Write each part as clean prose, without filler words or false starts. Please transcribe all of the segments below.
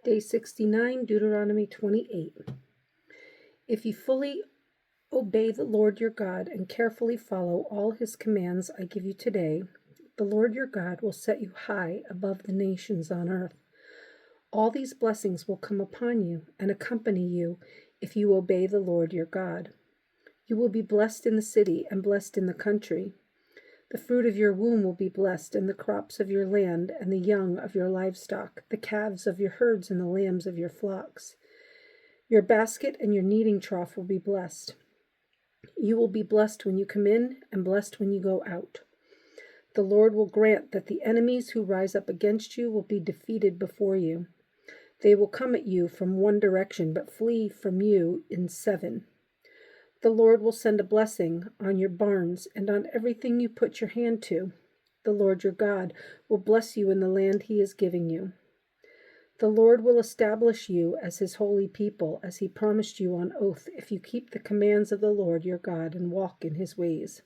Day 69, Deuteronomy 28. If you fully obey the Lord your God and carefully follow all his commands I give you today, the Lord your God will set you high above the nations on earth. All these blessings will come upon you and accompany you if you obey the Lord your God. You will be blessed in the city and blessed in the country. The fruit of your womb will be blessed, and the crops of your land, and the young of your livestock, the calves of your herds, and the lambs of your flocks. Your basket and your kneading trough will be blessed. You will be blessed when you come in, and blessed when you go out. The Lord will grant that the enemies who rise up against you will be defeated before you. They will come at you from one direction, but flee from you in seven. The Lord will send a blessing on your barns and on everything you put your hand to. The Lord your God will bless you in the land he is giving you. The Lord will establish you as his holy people, as he promised you on oath, if you keep the commands of the Lord your God and walk in his ways.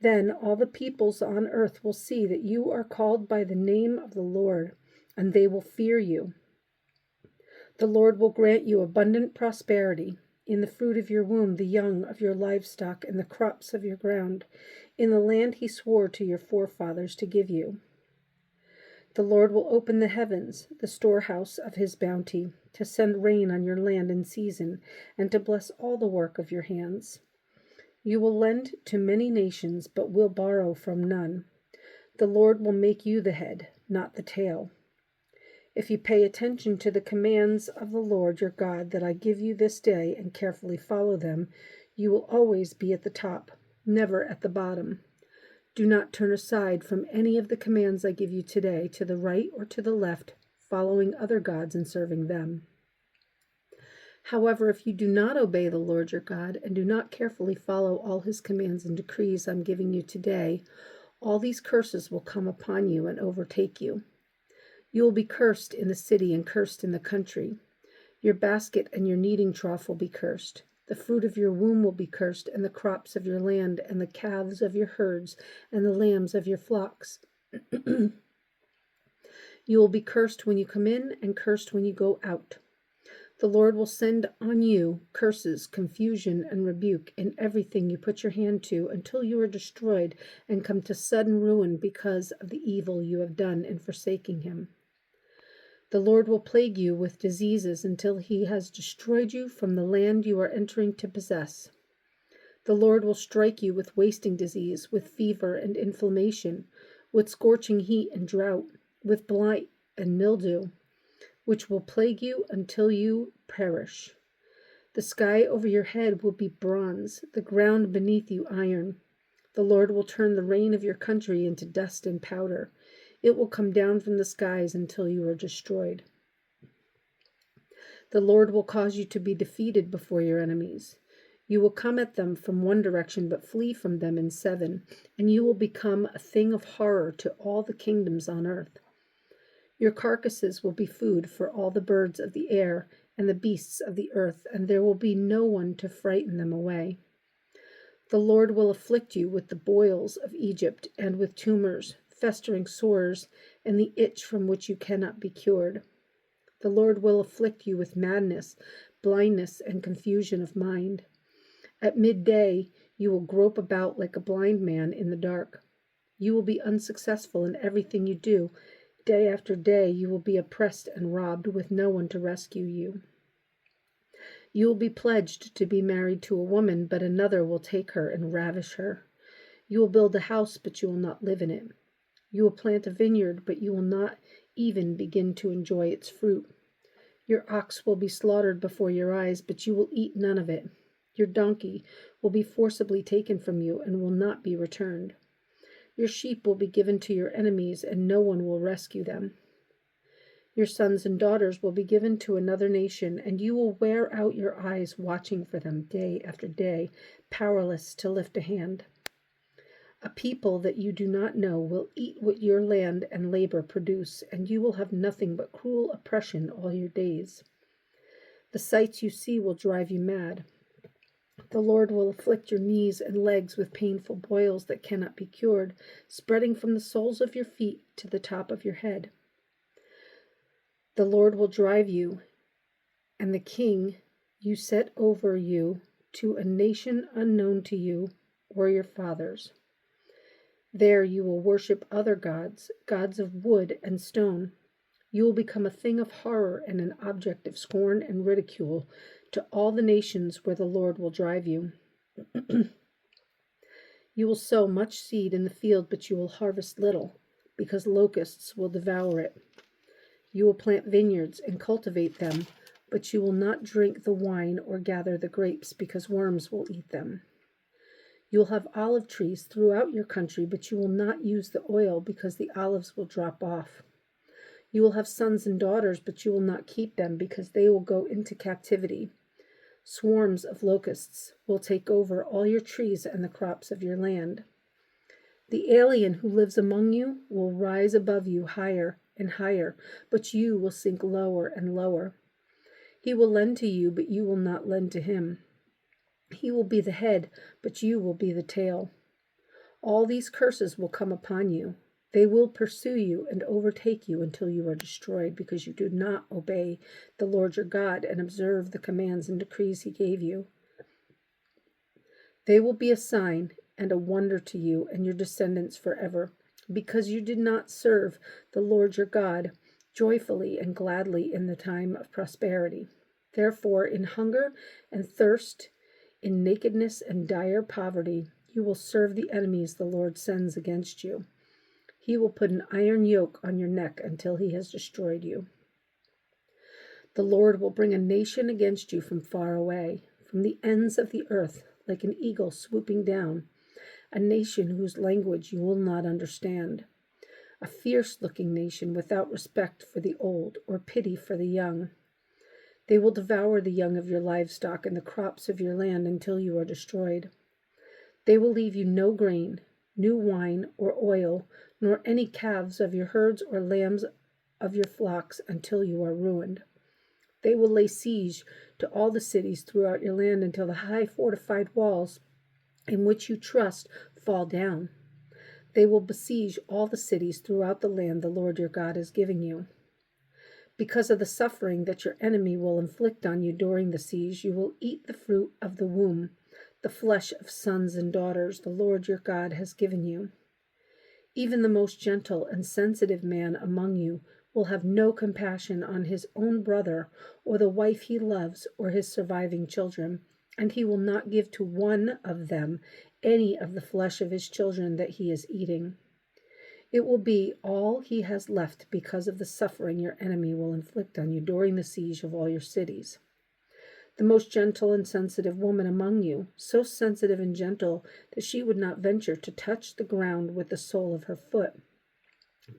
Then all the peoples on earth will see that you are called by the name of the Lord, and they will fear you. The Lord will grant you abundant prosperity in the fruit of your womb, the young of your livestock, and the crops of your ground, in the land he swore to your forefathers to give you. The Lord will open the heavens, the storehouse of his bounty, to send rain on your land in season, and to bless all the work of your hands. You will lend to many nations, but will borrow from none. The Lord will make you the head, not the tail. If you pay attention to the commands of the Lord your God that I give you this day and carefully follow them, you will always be at the top, never at the bottom. Do not turn aside from any of the commands I give you today to the right or to the left, following other gods and serving them. However, if you do not obey the Lord your God and do not carefully follow all his commands and decrees I'm giving you today, all these curses will come upon you and overtake you. You will be cursed in the city and cursed in the country. Your basket and your kneading trough will be cursed. The fruit of your womb will be cursed, and the crops of your land, and the calves of your herds, and the lambs of your flocks. You will be cursed when you come in, and cursed when you go out. The Lord will send on you curses, confusion, and rebuke in everything you put your hand to, until you are destroyed and come to sudden ruin because of the evil you have done in forsaking him. The Lord will plague you with diseases until he has destroyed you from the land you are entering to possess. The Lord will strike you with wasting disease, with fever and inflammation, with scorching heat and drought, with blight and mildew, which will plague you until you perish. The sky over your head will be bronze, the ground beneath you iron. The Lord will turn the rain of your country into dust and powder. It will come down from the skies until you are destroyed. The Lord will cause you to be defeated before your enemies. You will come at them from one direction, but flee from them in seven, and you will become a thing of horror to all the kingdoms on earth. Your carcasses will be food for all the birds of the air and the beasts of the earth, and there will be no one to frighten them away. The Lord will afflict you with the boils of Egypt and with tumors, festering sores, and the itch from which you cannot be cured. The Lord will afflict you with madness, blindness, and confusion of mind. At midday you will grope about like a blind man in the dark. You will be unsuccessful in everything you do. Day after day you will be oppressed and robbed with no one to rescue you. You will be pledged to be married to a woman, but another will take her and ravish her. You will build a house, but you will not live in it. You will plant a vineyard, but you will not even begin to enjoy its fruit. Your ox will be slaughtered before your eyes, but you will eat none of it. Your donkey will be forcibly taken from you and will not be returned. Your sheep will be given to your enemies, and no one will rescue them. Your sons and daughters will be given to another nation, and you will wear out your eyes watching for them day after day, powerless to lift a hand. A people that you do not know will eat what your land and labor produce, and you will have nothing but cruel oppression all your days. The sights you see will drive you mad. The Lord will afflict your knees and legs with painful boils that cannot be cured, spreading from the soles of your feet to the top of your head. The Lord will drive you and the king you set over you to a nation unknown to you or your fathers. There you will worship other gods, gods of wood and stone. You will become a thing of horror and an object of scorn and ridicule to all the nations where the Lord will drive you. You will sow much seed in the field, but you will harvest little, because locusts will devour it. You will plant vineyards and cultivate them, but you will not drink the wine or gather the grapes, because worms will eat them. You will have olive trees throughout your country, but you will not use the oil, because the olives will drop off. You will have sons and daughters, but you will not keep them, because they will go into captivity. Swarms of locusts will take over all your trees and the crops of your land. The alien who lives among you will rise above you higher and higher, but you will sink lower and lower. He will lend to you, but you will not lend to him. He will be the head, but you will be the tail. All these curses will come upon you. They will pursue you and overtake you until you are destroyed, because you do not obey the Lord your God and observe the commands and decrees he gave you. They will be a sign and a wonder to you and your descendants forever, because you did not serve the Lord your God joyfully and gladly in the time of prosperity. Therefore, in hunger and thirst, in nakedness and dire poverty, you will serve the enemies the Lord sends against you. He will put an iron yoke on your neck until he has destroyed you. The Lord will bring a nation against you from far away, from the ends of the earth, like an eagle swooping down, a nation whose language you will not understand, a fierce-looking nation without respect for the old or pity for the young. They will devour the young of your livestock and the crops of your land until you are destroyed. They will leave you no grain, new wine or oil, nor any calves of your herds or lambs of your flocks until you are ruined. They will lay siege to all the cities throughout your land until the high fortified walls in which you trust fall down. They will besiege all the cities throughout the land the Lord your God is giving you. Because of the suffering that your enemy will inflict on you during the siege, you will eat the fruit of the womb, the flesh of sons and daughters the Lord your God has given you. Even the most gentle and sensitive man among you will have no compassion on his own brother or the wife he loves or his surviving children, and he will not give to one of them any of the flesh of his children that he is eating. It will be all he has left because of the suffering your enemy will inflict on you during the siege of all your cities. The most gentle and sensitive woman among you, so sensitive and gentle that she would not venture to touch the ground with the sole of her foot,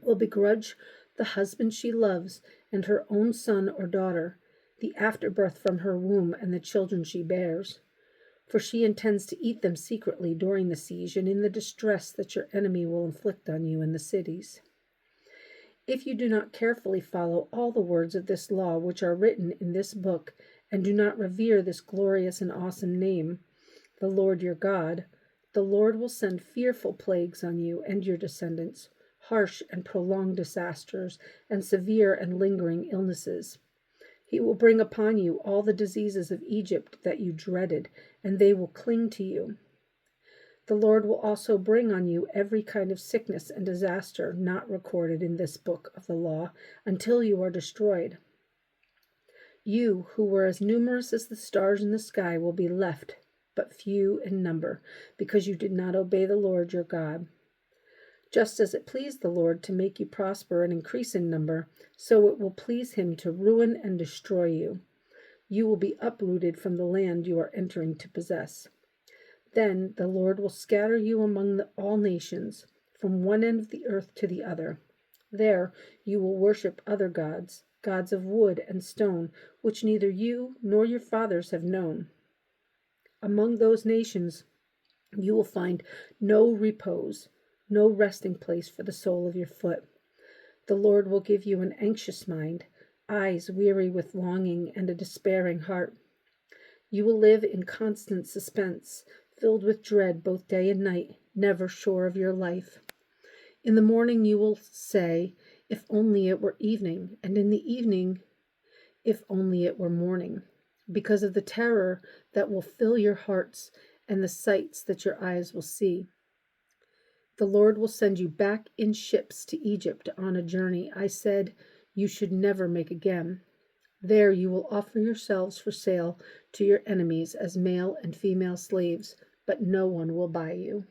will begrudge the husband she loves and her own son or daughter, the afterbirth from her womb and the children she bears. For she intends to eat them secretly during the siege and in the distress that your enemy will inflict on you in the cities. If you do not carefully follow all the words of this law which are written in this book, and do not revere this glorious and awesome name, the Lord your God, the Lord will send fearful plagues on you and your descendants, harsh and prolonged disasters, and severe and lingering illnesses. He will bring upon you all the diseases of Egypt that you dreaded, and they will cling to you. The Lord will also bring on you every kind of sickness and disaster not recorded in this book of the law until you are destroyed. You, who were as numerous as the stars in the sky, will be left but few in number, because you did not obey the Lord your God. Just as it pleased the Lord to make you prosper and increase in number, so it will please him to ruin and destroy you. You will be uprooted from the land you are entering to possess. Then the Lord will scatter you among all nations, from one end of the earth to the other. There you will worship other gods, gods of wood and stone, which neither you nor your fathers have known. Among those nations you will find no repose, no resting place for the sole of your foot. The Lord will give you an anxious mind, eyes weary with longing, and a despairing heart. You will live in constant suspense, filled with dread both day and night, never sure of your life. In the morning you will say, If only it were evening, and in the evening, if only it were morning, because of the terror that will fill your hearts and the sights that your eyes will see. The Lord will send you back in ships to Egypt on a journey I said you should never make again. There you will offer yourselves for sale to your enemies as male and female slaves, but no one will buy you.